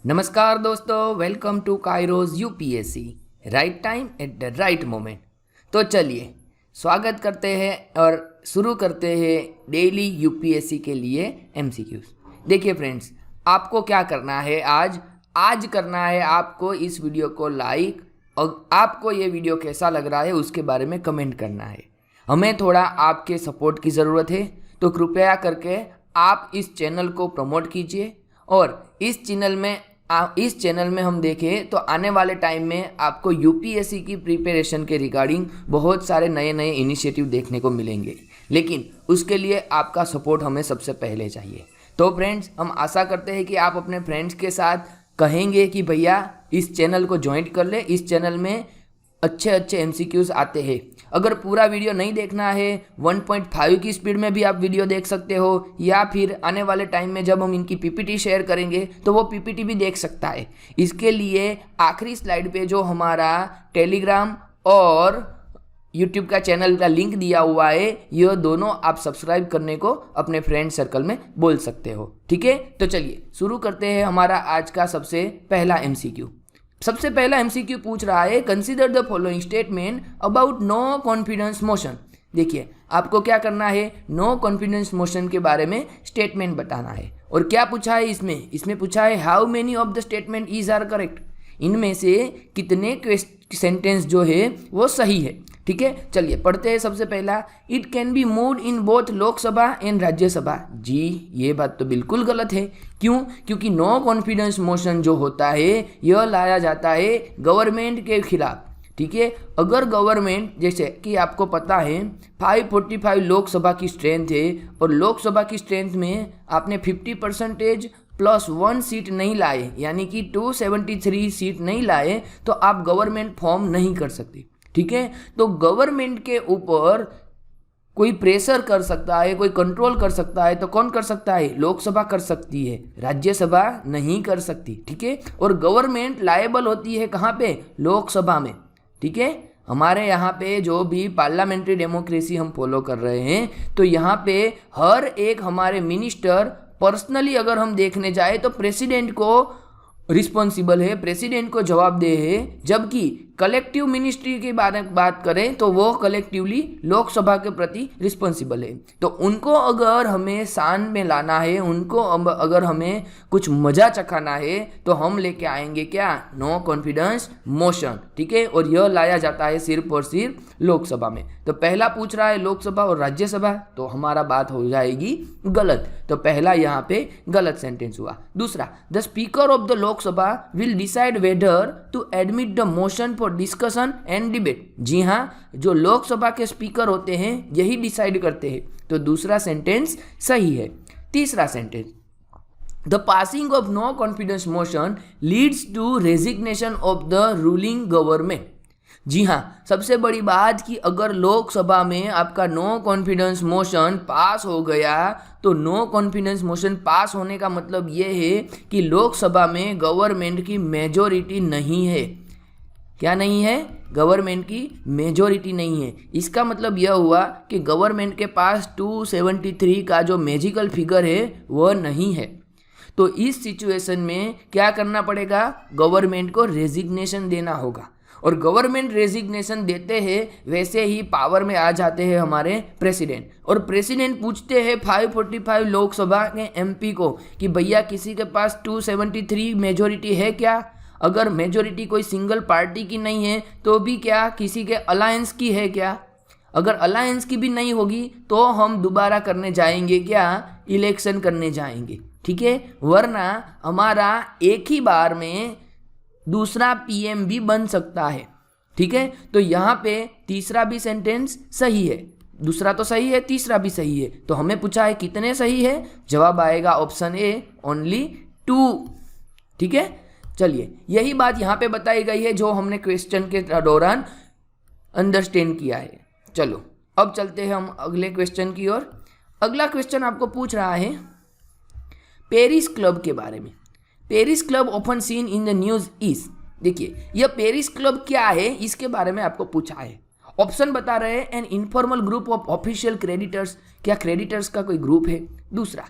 नमस्कार दोस्तों, welcome to Kairos UPSC. Right time at the right moment. तो चलिए स्वागत करते हैं और शुरू करते हैं डेली यूपीएससी के लिए एमसीक्यूज। देखिए फ्रेंड्स, आपको क्या करना है, आज करना है आपको इस वीडियो को लाइक और आपको ये वीडियो कैसा लग रहा है उसके बारे में कमेंट करना है। हमें थोड़ा आपके सपोर्ट की ज़रूरत है, तो कृपया करके आप इस चैनल को प्रमोट कीजिए। और इस चैनल में हम देखें तो आने वाले टाइम में आपको यूपीएससी की प्रिपरेशन के रिगार्डिंग बहुत सारे नए नए इनिशिएटिव देखने को मिलेंगे, लेकिन उसके लिए आपका सपोर्ट हमें सबसे पहले चाहिए। तो फ्रेंड्स, हम आशा करते हैं कि आप अपने फ्रेंड्स के साथ कहेंगे कि भैया इस चैनल को ज्वाइन कर ले, इस चैनल में अच्छे अच्छे एमसीक्यूज आते हैं। अगर पूरा वीडियो नहीं देखना है, 1.5 की स्पीड में भी आप वीडियो देख सकते हो, या फिर आने वाले टाइम में जब हम इनकी पीपीटी शेयर करेंगे तो वो पीपीटी भी देख सकता है। इसके लिए आखिरी स्लाइड पे जो हमारा टेलीग्राम और यूट्यूब का चैनल का लिंक दिया हुआ है, ये दोनों आप सब्सक्राइब करने को अपने फ्रेंड सर्कल में बोल सकते हो। ठीक है, तो चलिए शुरू करते हैं हमारा आज का सबसे पहला एमसीक्यू। सबसे पहला एमसीक्यू पूछ रहा है, consider the following statement about no confidence motion. देखिए, आपको क्या करना है, नो कॉन्फिडेंस मोशन के बारे में स्टेटमेंट बताना है। और क्या पूछा है इसमें पूछा है how many of the statement is are correct. इनमें से कितने सेंटेंस जो है वो सही है। ठीक है, चलिए पढ़ते हैं। सबसे पहला, it can be moved in both Lok Sabha and Rajya Sabha. जी, ये बात तो बिल्कुल गलत है। क्यों? क्योंकि नो कॉन्फिडेंस मोशन जो होता है यह लाया जाता है गवर्नमेंट के खिलाफ। ठीक है, अगर गवर्नमेंट, जैसे कि आपको पता है 545 लोकसभा की स्ट्रेंथ है और लोकसभा की स्ट्रेंथ में आपने 50% +1 सीट नहीं लाए, यानी कि 273 सीट नहीं लाए, तो आप गवर्नमेंट फॉर्म नहीं कर सकते। ठीक है, तो गवर्नमेंट के ऊपर कोई प्रेशर कर सकता है, कोई कंट्रोल कर सकता है, तो कौन कर सकता है? लोकसभा कर सकती है, राज्यसभा नहीं कर सकती। ठीक है, और गवर्नमेंट लायबल होती है कहाँ पे? लोकसभा में। ठीक है, हमारे यहाँ पे जो भी पार्लियामेंट्री डेमोक्रेसी हम फॉलो कर रहे हैं, तो यहाँ पे हर एक हमारे मिनिस्टर पर्सनली अगर हम देखने जाए तो प्रेसिडेंट को रिस्पॉन्सिबल है, प्रेसिडेंट को जवाबदेह है। जबकि कलेक्टिव मिनिस्ट्री की बात करें तो वो कलेक्टिवली लोकसभा के प्रति रिस्पॉन्सिबल है। तो उनको अगर हमें शान में लाना है, उनको अगर हमें कुछ मजा चखाना है, तो हम लेके आएंगे क्या? No confidence motion. ठीक है, और यह लाया जाता है सिर्फ और सिर्फ लोकसभा में। तो पहला पूछ रहा है लोकसभा और राज्यसभा, तो हमारा बात हो जाएगी गलत। तो पहला यहाँ पे गलत सेंटेंस हुआ। दूसरा, the speaker of the Lok Sabha will decide whether to admit the motion for discussion and debate. जी हाँ, जो लोकसभा के स्पीकर होते हैं यही डिसाइड करते हैं। तो दूसरा सेंटेंस सही है। तीसरा sentence, the passing of no confidence motion leads to resignation of the ruling government. जी हाँ, सबसे बड़ी बात कि अगर लोकसभा में आपका नो कॉन्फिडेंस मोशन पास हो गया, तो नो कॉन्फिडेंस मोशन पास होने का मतलब ये है कि लोकसभा में गवर्नमेंट की मेजॉरिटी नहीं है। क्या नहीं है? गवर्नमेंट की मेजॉरिटी नहीं है। इसका मतलब यह हुआ कि गवर्नमेंट के पास 273 का जो मैजिकल फिगर है वह नहीं है। तो इस सिचुएशन में क्या करना पड़ेगा? गवर्नमेंट को रेजिग्नेशन देना होगा। और गवर्नमेंट रेजिग्नेशन देते हैं, वैसे ही पावर में आ जाते हैं हमारे प्रेसिडेंट। और प्रेसिडेंट पूछते हैं 545 लोकसभा के एमपी को कि भैया किसी के पास 273 मेजॉरिटी है क्या? अगर मेजॉरिटी कोई सिंगल पार्टी की नहीं है तो भी क्या किसी के अलायंस की है क्या? अगर अलायंस की भी नहीं होगी तो हम दोबारा करने जाएंगे क्या? इलेक्शन करने जाएंगे। ठीक है, वरना हमारा एक ही बार में दूसरा पीएम भी बन सकता है। ठीक है, तो यहाँ पे तीसरा भी सेंटेंस सही है। दूसरा तो सही है, तीसरा भी सही है। तो हमें पूछा है कितने सही है, जवाब आएगा ऑप्शन ए, ओनली 2। ठीक है, चलिए यही बात यहाँ पे बताई गई है जो हमने क्वेश्चन के दौरान अंडरस्टैंड किया है। चलो अब चलते हैं हम अगले क्वेश्चन की ओर। अगला क्वेश्चन आपको पूछ रहा है पेरिस क्लब के बारे में। Paris club often seen in the news is. देखिए, यह पेरिस क्लब क्या है इसके बारे में आपको पूछा है। ऑप्शन बता रहे हैं, an informal group of official creditors. क्या क्रेडिटर्स का कोई ग्रुप है? दूसरा,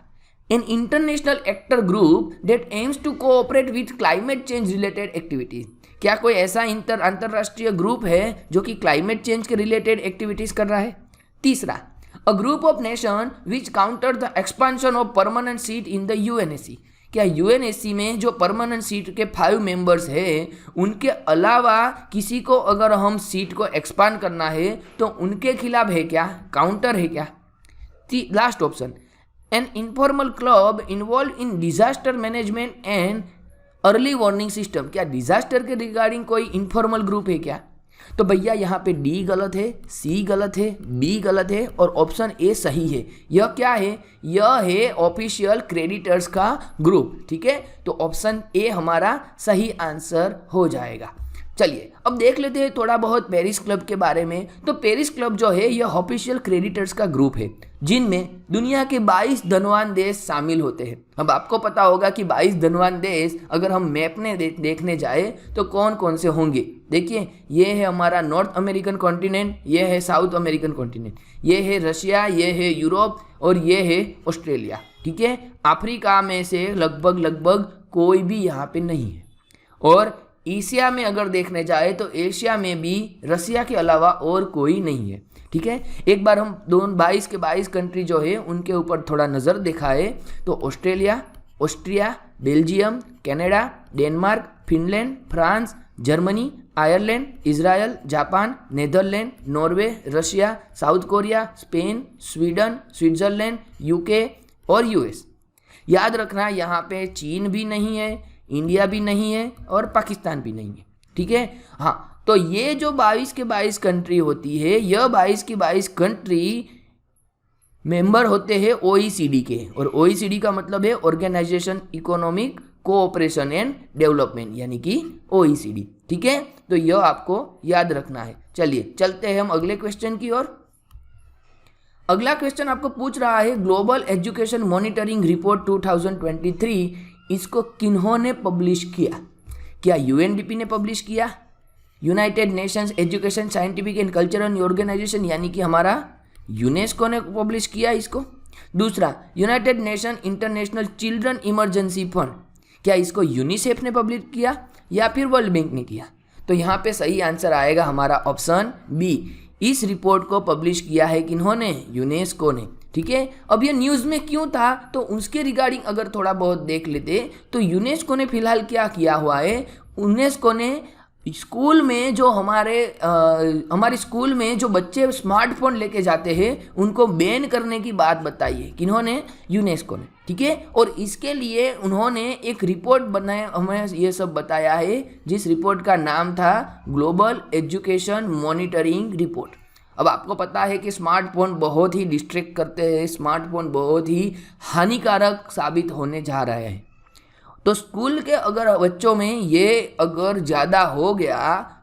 an international actor group that aims to cooperate with climate change related activities. क्या कोई ऐसा अंतरराष्ट्रीय ग्रुप है जो कि क्लाइमेट चेंज के रिलेटेड एक्टिविटीज कर रहा है? तीसरा, a group of nation which counter the expansion of permanent seat in the UNSC. क्या यूएनएससी में जो परमानेंट सीट के 5 मेंबर्स हैं उनके अलावा किसी को अगर हम सीट को एक्सपांड करना है तो उनके खिलाफ है क्या, काउंटर है क्या? Last option, an informal club involve in disaster management and early warning system. क्या डिजास्टर के रिगार्डिंग कोई इनफॉर्मल ग्रुप है क्या? तो भैया यहाँ पे डी गलत है, सी गलत है, बी गलत है और ऑप्शन ए सही है. यह क्या है? यह है ऑफिशियल क्रेडिटर्स का ग्रुप. ठीक है, तो ऑप्शन ए हमारा सही आंसर हो जाएगा. चलिए अब देख लेते हैं थोड़ा बहुत पेरिस क्लब के बारे में. तो पेरिस क्लब जो है यह ऑफिशियल क्रेडिटर्स का ग्रुप है जिनमें दुनिया के 22 धनवान देश शामिल होते हैं. अब आपको पता होगा कि 22 धनवान देश अगर हम मैप में देखने जाए तो कौन कौन से होंगे. देखिए, ये है हमारा नॉर्थ अमेरिकन कॉन्टिनेंट, ये है साउथ अमेरिकन कॉन्टिनेंट, ये है रशिया, ये है यूरोप और ये है ऑस्ट्रेलिया. ठीक है, अफ्रीका में से लगभग कोई भी यहाँ पे नहीं है. और एशिया में अगर देखने जाए तो एशिया में भी रसिया के अलावा और कोई नहीं है. ठीक है, एक बार हम 22 के 22 कंट्री जो है उनके ऊपर थोड़ा नज़र दिखाए तो Australia, Austria, Belgium, Canada, Denmark, Finland, France, Germany, Ireland, Israel, Japan, Netherlands, Norway, Russia, South Korea, Spain, Sweden, Switzerland, UK और यूएस. याद रखना यहाँ पे चीन भी नहीं है, इंडिया भी नहीं है और पाकिस्तान भी नहीं है. ठीक है, हाँ, तो ये जो 22 के 22 कंट्री होती है, यह 22 की 22 कंट्री मेंबर होते हैं OECD के. और OECD का मतलब है organisation economic cooperation and development, यानी कि OECD. ठीक है, तो यह आपको याद रखना है. चलिए चलते हैं हम अगले क्वेश्चन की ओर. अगला क्वेश्चन आपको पूछ रहा है ग्लोबल एजुकेशन मॉनिटरिंग रिपोर्ट 2023, इसको किन्होंने पब्लिश किया? क्या UNDP ने पब्लिश किया, United Nations education scientific and cultural organisation यानी कि हमारा यूनेस्को ने पब्लिश किया इसको? दूसरा, United Nation international children emergency fund, क्या इसको यूनिसेफ ने पब्लिश किया या फिर वर्ल्ड बैंक ने किया? तो यहाँ पे सही आंसर आएगा हमारा ऑप्शन बी. इस रिपोर्ट को पब्लिश किया है किन्होंने? यूनेस्को ने. ठीक है, अब ये न्यूज़ में क्यों था तो उसके रिगार्डिंग अगर थोड़ा बहुत देख लेते तो यूनेस्को ने फिलहाल क्या किया हुआ है, यूनेस्को ने स्कूल में जो हमारे स्कूल में जो बच्चे स्मार्टफोन लेके जाते हैं उनको बैन करने की बात बताई है. किन्होंने? यूनेस्को ने. ठीक है, और इसके लिए उन्होंने एक रिपोर्ट बनाया, हमें ये सब बताया है, जिस रिपोर्ट का नाम था ग्लोबल एजुकेशन मॉनिटरिंग रिपोर्ट. अब आपको पता है कि स्मार्टफोन बहुत ही डिस्ट्रैक्ट करते हैं, स्मार्टफोन बहुत ही हानिकारक साबित होने जा रहे हैं. तो स्कूल के अगर बच्चों में ये अगर ज़्यादा हो गया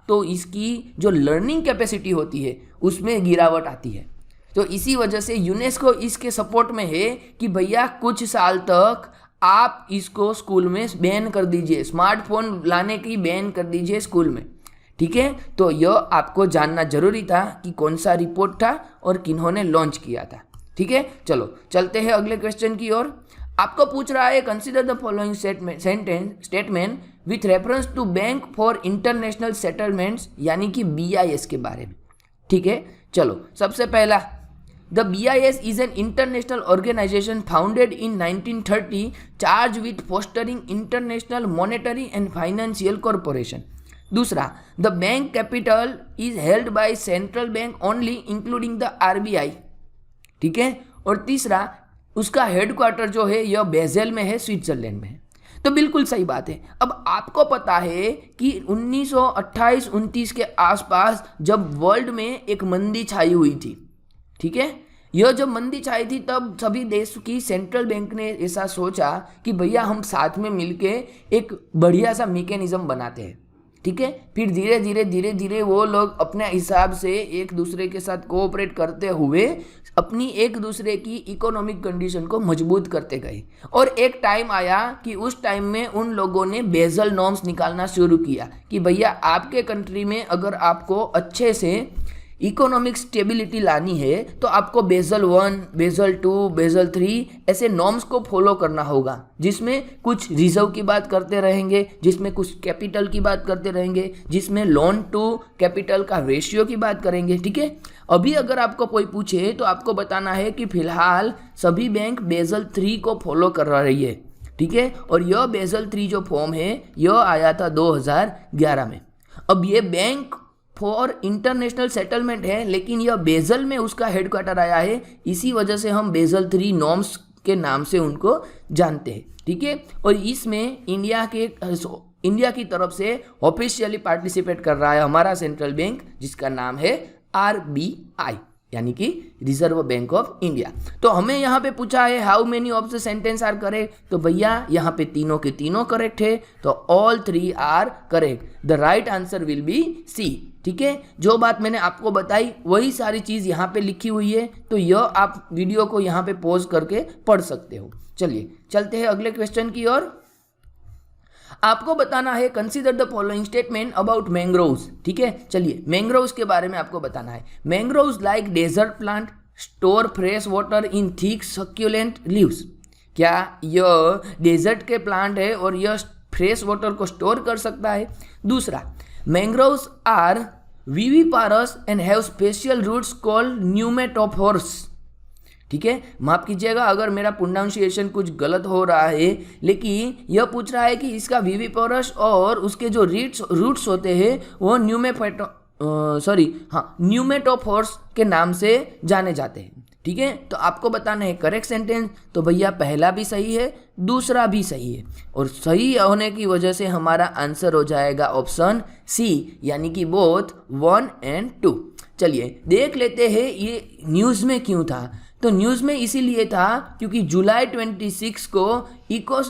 तो इसकी जो लर्निंग कैपेसिटी होती है उसमें गिरावट आती है. तो इसी वजह से यूनेस्को इसके सपोर्ट में है कि भैया कुछ साल तक आप इसको स्कूल में बैन कर दीजिए, स्मार्टफोन लाने की बैन कर दीजिए स्कूल में. ठीक है, तो यह आपको जानना जरूरी था कि कौन सा रिपोर्ट था और किन्होंने लॉन्च किया था. ठीक है, चलो चलते हैं अगले क्वेश्चन की ओर. आपको पूछ रहा है consider the following statement with reference to bank for international settlements यानी कि BIS के बारे में. ठीक है, चलो सबसे पहला, the BIS is an international organisation founded in 1930 charge with fostering international monetary and financial corporation. दूसरा, the bank capital is held by central bank only including the RBI. ठीक है, और तीसरा, उसका हेडक्वार्टर जो है यह बेजेल में है, स्विट्जरलैंड में है. तो बिल्कुल सही बात है. अब आपको पता है कि 1928-29 के आसपास जब वर्ल्ड में एक मंदी छाई हुई थी, ठीक है, यह जब मंदी छाई थी तब सभी देश की सेंट्रल बैंक ने ऐसा सोचा कि भैया हम साथ में मिलके एक बढ़िया सा मैकेनिज्म बनाते हैं. ठीक है, फिर धीरे धीरे वो लोग अपने हिसाब से एक दूसरे के साथ कोऑपरेट करते हुए अपनी एक दूसरे की इकोनॉमिक कंडीशन को मजबूत करते गए. और एक टाइम आया कि उस टाइम में उन लोगों ने बेजल नॉर्म्स निकालना शुरू किया कि भैया आपके कंट्री में अगर आपको अच्छे से इकोनॉमिक स्टेबिलिटी लानी है तो आपको बेसल 1, बेसल 2, बेसल 3 ऐसे नॉर्म्स को फॉलो करना होगा, जिसमें कुछ रिजर्व की बात करते रहेंगे, जिसमें कुछ कैपिटल की बात करते रहेंगे, जिसमें लोन टू कैपिटल का रेशियो की बात करेंगे। ठीक है, अभी अगर आपको कोई पूछे तो आपको बताना है कि फिलहाल सभी बैंक बेसल 3 को फॉलो कर रही है। ठीक है, और यह बेसल 3 जो फॉर्म है यह आया था 2011 में। अब ये बैंक फॉर इंटरनेशनल सेटलमेंट है, लेकिन यह बेजल में उसका हेडक्वार्टर आया है, इसी वजह से हम बेजल 3 नॉर्म्स के नाम से उनको जानते हैं। ठीक है, और इसमें इंडिया की तरफ से ऑफिशियली पार्टिसिपेट कर रहा है हमारा सेंट्रल बैंक, जिसका नाम है RBI, यानी कि रिजर्व बैंक ऑफ इंडिया। तो हमें यहाँ पे पूछा है how many of the sentence are correct, तो भैया यहाँ पे तीनों के तीनों करेक्ट है, तो all 3 are correct. The right answer will be C. ठीक है, जो बात मैंने आपको बताई वही सारी चीज़ यहाँ पे लिखी हुई है, तो यह आप वीडियो को यहाँ पे पॉज करके पढ़ सकते हो। चलिए चलते हैं अगले क्वेश्चन की ओर। आपको बताना है consider the following statement about mangroves. ठीक है, चलिए मैंग्रोव्स के बारे में आपको बताना है। Mangroves like desert plant store fresh water in thick succulent leaves. क्या यह डेजर्ट के प्लांट है और यह फ्रेश वाटर को स्टोर कर सकता है? दूसरा, mangroves are viviparous and have special roots called pneumatophores. ठीक है, माफ कीजिएगा अगर मेरा प्रोनाउंसिएशन कुछ गलत हो रहा है, लेकिन यह पूछ रहा है कि इसका विविपारस और उसके जो रूट्स होते हैं वो न्यूमेटोफोर्स के नाम से जाने जाते हैं। ठीक है, तो आपको बताना है करेक्ट सेंटेंस, तो भैया पहला भी सही है, दूसरा भी सही है, और सही होने की वजह से हमारा आंसर हो जाएगा ऑप्शन सी, यानी कि बोथ 1 और 2। चलिए देख लेते हैं ये न्यूज़ में क्यों था। तो न्यूज़ में इसीलिए था क्योंकि जुलाई 26 को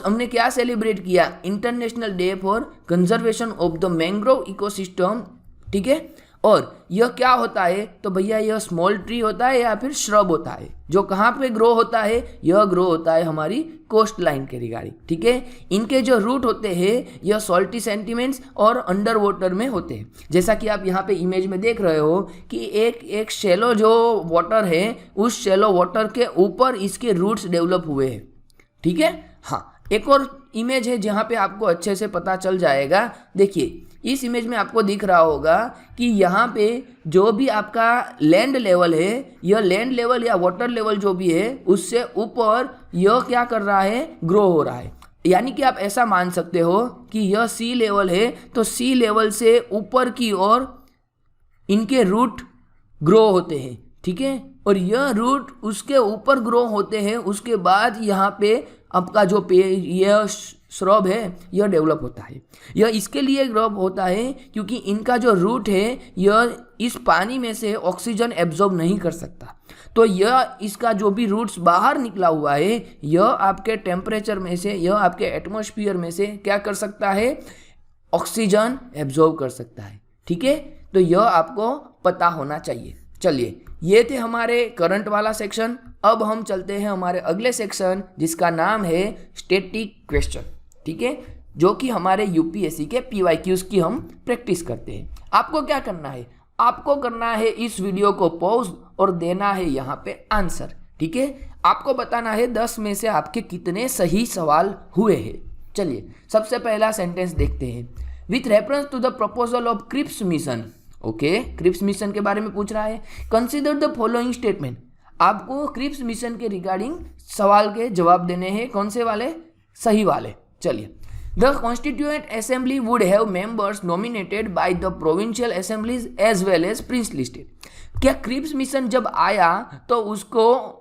हमने क्या सेलिब्रेट किया, international day for conservation of the mangrove ecosystem. ठीक है, और यह क्या होता है, तो भैया यह स्मॉल ट्री होता है या फिर श्रब होता है, जो कहाँ पे ग्रो होता है, यह ग्रो होता है हमारी कोस्ट लाइन के रिगार्डिंग। ठीक है, इनके जो रूट होते हैं यह सॉल्टी सेंटिमेंट्स और अंडर वाटर में होते हैं, जैसा कि आप यहाँ पे इमेज में देख रहे हो कि एक शैलो जो वाटर है उस शैलो वाटर के ऊपर इसके रूट्स डेवलप हुए हैं। ठीक है, हाँ एक और इमेज है जहाँ पे आपको अच्छे से पता चल जाएगा। देखिए इस इमेज में आपको दिख रहा होगा कि यहाँ पे जो भी आपका लैंड लेवल है, यह लैंड लेवल या वाटर लेवल जो भी है उससे ऊपर यह क्या कर रहा है, ग्रो हो रहा है। यानी कि आप ऐसा मान सकते हो कि यह सी लेवल है, तो सी लेवल से ऊपर की ओर इनके रूट ग्रो होते हैं। ठीक है, और यह रूट उसके ऊपर ग्रो होते हैं, उसके बाद यहाँ पे आपका जो यह श्रब है यह डेवलप होता है। यह इसके लिए ग्रो होता है क्योंकि इनका जो रूट है यह इस पानी में से ऑक्सीजन एब्जॉर्ब नहीं कर सकता, तो यह इसका जो भी रूट्स बाहर निकला हुआ है यह आपके टेम्परेचर में से, यह आपके एटमॉस्फेयर में से क्या कर सकता है, ऑक्सीजन एब्जॉर्ब कर सकता है। ठीक है, तो यह आपको पता होना चाहिए। चलिए ये थे हमारे करंट वाला सेक्शन। अब हम चलते हैं हमारे अगले सेक्शन जिसका नाम है स्टैटिक क्वेश्चन। ठीक है, जो कि हमारे यूपीएससी के PYQs की हम प्रैक्टिस करते हैं। आपको क्या करना है, आपको करना है इस वीडियो को पॉज और देना है यहाँ पे आंसर। ठीक है, आपको बताना है 10 में से आपके कितने सही सवाल हुए हैं। चलिए सबसे पहला सेंटेंस देखते हैं। With reference to the proposal of Cripps mission. Okay, Cripps mission के बारे में पूछ रहा है। Consider the following statement. आपको क्रिप्स मिशन के रिगार्डिंग सवाल के जवाब देने हैं, कौन से वाले, सही वाले। चलिए, the constituent assembly would have members nominated by the provincial assemblies as well as princely state. क्या क्रिप्स मिशन जब आया तो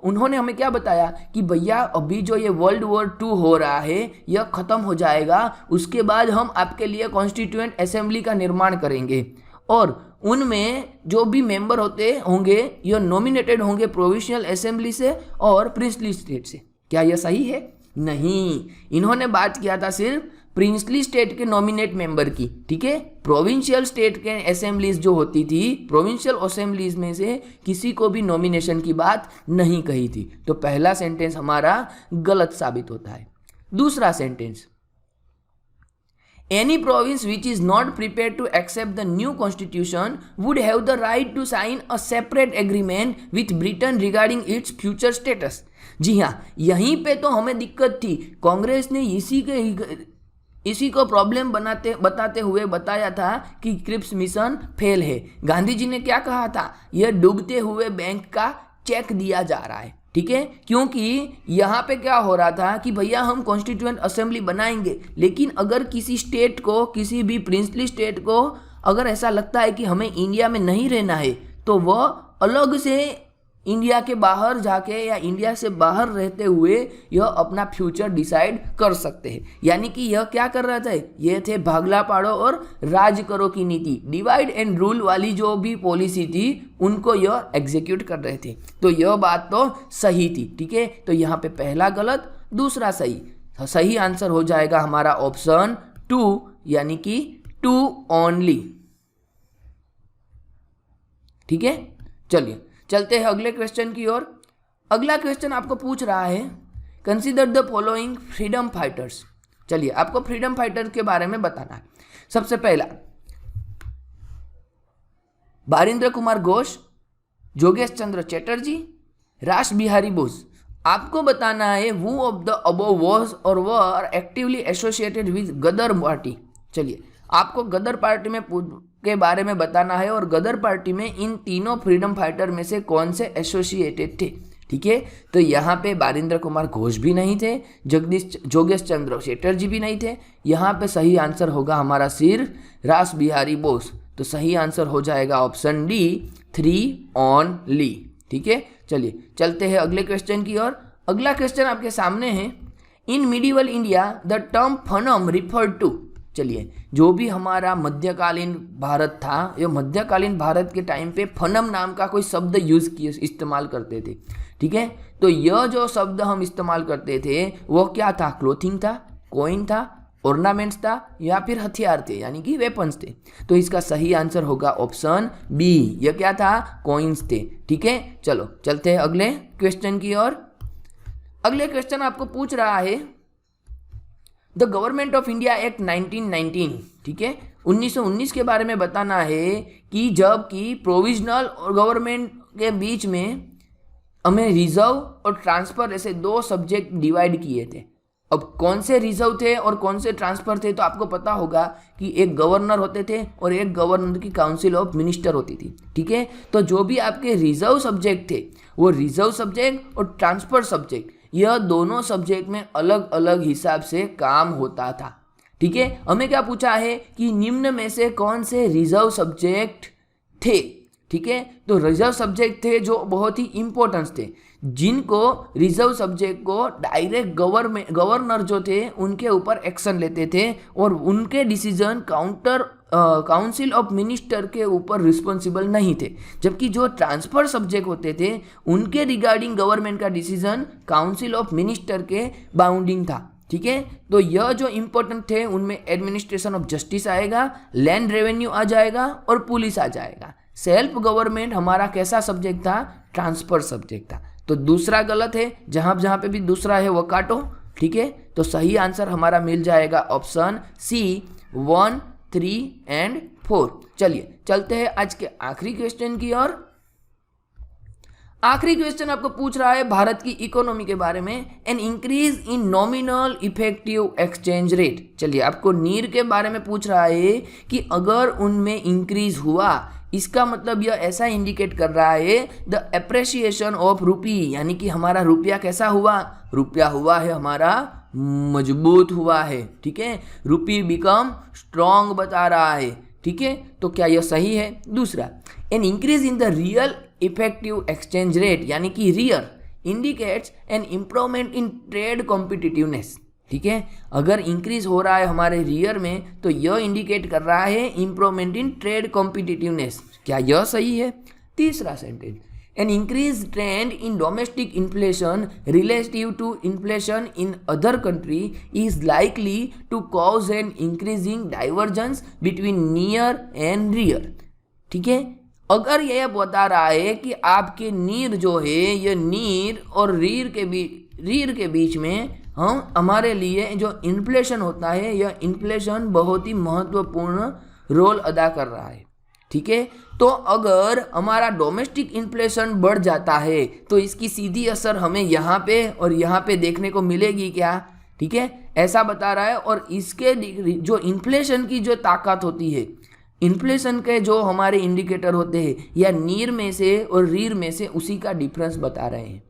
उन्होंने हमें क्या बताया कि भैया अभी जो ये वर्ल्ड वॉर 2 हो रहा है यह खत्म हो जाएगा, उसके बाद हम आपके लिए कॉन्स्टिट्यूएंट असेंबली का निर्माण करेंगे, और उनमें जो भी मेंबर होंगे यह नॉमिनेटेड होंगे प्रोविंशियल असेंबली से और प्रिंसली स्टेट से। क्या यह सही है? नहीं, इन्होंने बात किया था सिर्फ प्रिंसली स्टेट के नॉमिनेट मेंबर की। ठीक है, प्रोविंशियल स्टेट के असेंबलीज जो होती थी, प्रोविंशियल असेंबलीज में से किसी को भी नॉमिनेशन की बात नहीं कही थी। तो पहला सेंटेंस हमारा गलत साबित होता है। दूसरा sentence, Any province which is not prepared to accept the new constitution would have the right to sign a separate agreement with Britain regarding its future status. जी हाँ, यहीं पे तो हमें दिक्कत थी। कांग्रेस ने इसी को प्रॉब्लम बताते हुए बताया था कि क्रिप्स मिशन फेल है। गांधी जी ने क्या कहा था? यह डूबते हुए बैंक का चेक दिया जा रहा है, ठीक है, क्योंकि यहाँ पे क्या हो रहा था कि भैया हम कॉन्स्टिट्यूएंट असेंबली बनाएंगे, लेकिन अगर किसी स्टेट को, किसी भी प्रिंसली स्टेट को अगर ऐसा लगता है कि हमें इंडिया में नहीं रहना है, तो वह अलग से इंडिया के बाहर जाके या इंडिया से बाहर रहते हुए यह अपना फ्यूचर डिसाइड कर सकते हैं। यानी कि यह क्या कर रहा था? ये थे भागला पाड़ो और राज करो की नीति, डिवाइड एंड रूल वाली जो भी पॉलिसी थी उनको यह एग्जीक्यूट कर रहे थे। तो यह बात तो सही थी, ठीक है। तो यहाँ पे पहला गलत, दूसरा सही। सही आंसर हो जाएगा हमारा ऑप्शन 2, यानी कि 2 ओनली, ठीक है। चलिए चलते हैं अगले क्वेश्चन की ओर। अगला क्वेश्चन आपको पूछ रहा है, consider the following freedom fighters. चलिए आपको फ्रीडम फाइटर्स के बारे में बताना है। सबसे पहला बारिंद्र कुमार घोष, जोगेश चंद्र चैटर्जी, रास बिहारी बोस। आपको बताना है who of the above was or were actively associated with Ghadar party. चलिए आपको गदर पार्टी में के बारे में बताना है और गदर पार्टी में इन तीनों फ्रीडम फाइटर में से कौन से एसोसिएटेड थे, ठीक है। तो यहाँ पे बारिंद्र कुमार घोष भी नहीं थे, जोगेश चंद्र चैटर्जी भी नहीं थे। यहाँ पे सही आंसर होगा हमारा सिर्फ रास बिहारी बोस। तो सही आंसर हो जाएगा ऑप्शन डी, 3 ओनली, ठीक है। चलिए चलते हैं अगले क्वेश्चन की ओर। अगला क्वेश्चन आपके सामने है, in medieval India the term fanam referred to. चलिए जो भी हमारा मध्यकालीन भारत था, ये मध्यकालीन भारत के टाइम पे फनम नाम का कोई शब्द इस्तेमाल करते थे, ठीक है। तो यह जो शब्द हम इस्तेमाल करते थे वो क्या था? क्लोथिंग था, कॉइन था, ऑर्नामेंट्स था या फिर हथियार थे, यानी कि वेपन्स थे। तो इसका सही आंसर होगा ऑप्शन बी, यह क्या था? कॉइन्स थे, ठीक है। चलो चलते हैं अगले क्वेश्चन की ओर। अगले क्वेश्चन आपको पूछ रहा है, the government of India act 1919, ठीक है, 1919 के बारे में बताना है कि जब कि प्रोविजनल और गवर्नमेंट के बीच में हमें रिजर्व और ट्रांसफर ऐसे 2 सब्जेक्ट डिवाइड किए थे। अब कौन से रिजर्व थे और कौन से ट्रांसफर थे, तो आपको पता होगा कि एक गवर्नर होते थे और एक गवर्नर की काउंसिल ऑफ मिनिस्टर होती थी, ठीक है। तो जो भी आपके रिजर्व सब्जेक्ट थे वो रिजर्व सब्जेक्ट और ट्रांसफर सब्जेक्ट, यह दोनों सब्जेक्ट में अलग अलग हिसाब से काम होता था, ठीक है। हमें क्या पूछा है कि निम्न में से कौन से रिजर्व सब्जेक्ट थे, ठीक है। तो रिजर्व सब्जेक्ट थे जो बहुत ही इंपॉर्टेंट थे, जिनको रिजर्व सब्जेक्ट को डायरेक्ट गवर्नर जो थे उनके ऊपर एक्शन लेते थे और उनके डिसीजन काउंसिल ऑफ मिनिस्टर के ऊपर रिस्पॉन्सिबल नहीं थे। जबकि जो ट्रांसफर सब्जेक्ट होते थे उनके रिगार्डिंग गवर्नमेंट का डिसीजन काउंसिल ऑफ मिनिस्टर के बाउंडिंग था, ठीक है। तो यह जो इंपॉर्टेंट थे उनमें एडमिनिस्ट्रेशन ऑफ जस्टिस आएगा, लैंड रेवेन्यू आ जाएगा और पुलिस आ जाएगा। सेल्फ गवर्नमेंट हमारा कैसा सब्जेक्ट था? ट्रांसफर सब्जेक्ट था। तो दूसरा गलत है, जहां पे भी दूसरा है वो काटो, ठीक है। तो सही आंसर हमारा मिल जाएगा ऑप्शन सी, 1, 3 एंड 4। चलिए चलते हैं आज के आखिरी क्वेश्चन की ओर। आखिरी क्वेश्चन आपको पूछ रहा है भारत की इकोनॉमी के बारे में, an increase in nominal effective exchange rate. चलिए आपको नीर के बारे में पूछ रहा है कि अगर उनमें इंक्रीज हुआ, इसका मतलब यह ऐसा इंडिकेट कर रहा है द एप्रिसिएशन ऑफ रूपी, यानी कि हमारा रुपया कैसा हुआ? रुपया हुआ है हमारा मजबूत हुआ है, ठीक है। रूपी बिकम स्ट्रॉन्ग बता रहा है, ठीक है। तो क्या यह सही है? दूसरा, an increase in the real effective exchange rate, यानी कि rear indicates an improvement in trade competitiveness, ठीक है। अगर इंक्रीज हो रहा है हमारे रियर में तो यह इंडिकेट कर रहा है इम्प्रूवमेंट इन ट्रेड कॉम्पिटिटिवनेस। क्या यह सही है? तीसरा sentence, an increase trend in domestic inflation relative to inflation in other country is likely to cause an increasing divergence between near and rear, ठीक है। अगर यह बता रहा है कि आपके नीर जो है, यह नीर और रीर के बीच में हमारे लिए जो इन्फ्लेशन होता है, यह इन्फ्लेशन बहुत ही महत्वपूर्ण रोल अदा कर रहा है। ठीक है, तो अगर हमारा डोमेस्टिक इन्फ्लेशन बढ़ जाता है तो इसकी सीधी असर हमें यहाँ पे और यहाँ पे देखने को मिलेगी क्या? ठीक है, ऐसा बता रहा है। और इसके जो इन्फ्लेशन की जो ताकत होती है, इन्फ्लेशन के जो हमारे इंडिकेटर होते हैं, या नीर में से और रीर में से उसी का डिफरेंस बता रहे हैं।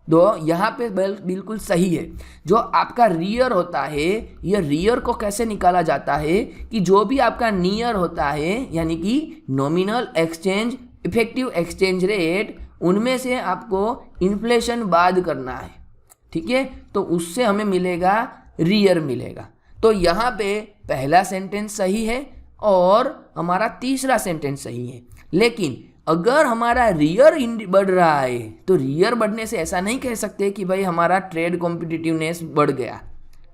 तो यहाँ पे बिल्कुल सही है। जो आपका रियर होता है, यह रियर को कैसे निकाला जाता है कि जो भी आपका नियर होता है, यानी कि nominal exchange effective exchange rate, उनमें से आपको इन्फ्लेशन बाद करना है। ठीक है, तो उससे हमें मिलेगा रियर मिलेगा। तो यहाँ पे पहला सेंटेंस सही है और हमारा तीसरा सेंटेंस सही है। लेकिन अगर हमारा रियर बढ़ रहा है तो रियर बढ़ने से ऐसा नहीं कह सकते कि भाई हमारा ट्रेड कॉम्पिटिटिवनेस बढ़ गया।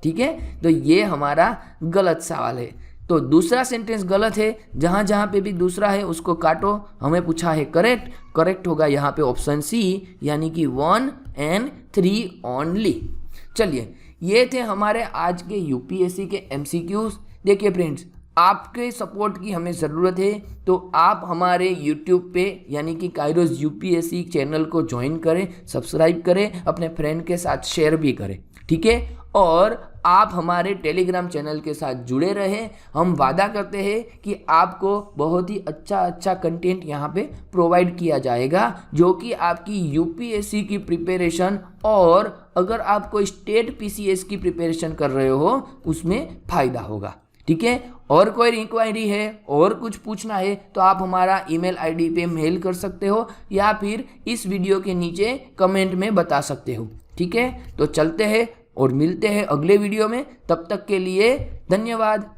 ठीक है, तो ये हमारा गलत सवाल है। तो दूसरा सेंटेंस गलत है। जहाँ जहाँ पे भी दूसरा है उसको काटो। हमें पूछा है करेक्ट, करेक्ट होगा यहाँ पे ऑप्शन सी, यानी कि 1 and 3 ओनली। चलिए, ये थे हमारे आज के यूपीएससी के एमसीक्यूज। देखिए फ्रेंड्स, आपके सपोर्ट की हमें ज़रूरत है, तो आप हमारे यूट्यूब पे यानी कि काइरोस यूपीएससी चैनल को ज्वाइन करें, सब्सक्राइब करें, अपने फ्रेंड के साथ शेयर भी करें। ठीक है, और आप हमारे टेलीग्राम चैनल के साथ जुड़े रहें। हम वादा करते हैं कि आपको बहुत ही अच्छा कंटेंट यहाँ पे प्रोवाइड किया जाएगा, जो कि आपकी यूपीएससी की प्रिपरेशन और अगर आप कोई स्टेट पीसीएस की प्रिपरेशन कर रहे हो उसमें फ़ायदा होगा। ठीक है, और कोई इंक्वायरी है और कुछ पूछना है तो आप हमारा ईमेल आईडी पे मेल कर सकते हो, या फिर इस वीडियो के नीचे कमेंट में बता सकते हो। ठीक है, तो चलते हैं और मिलते हैं अगले वीडियो में। तब तक के लिए धन्यवाद।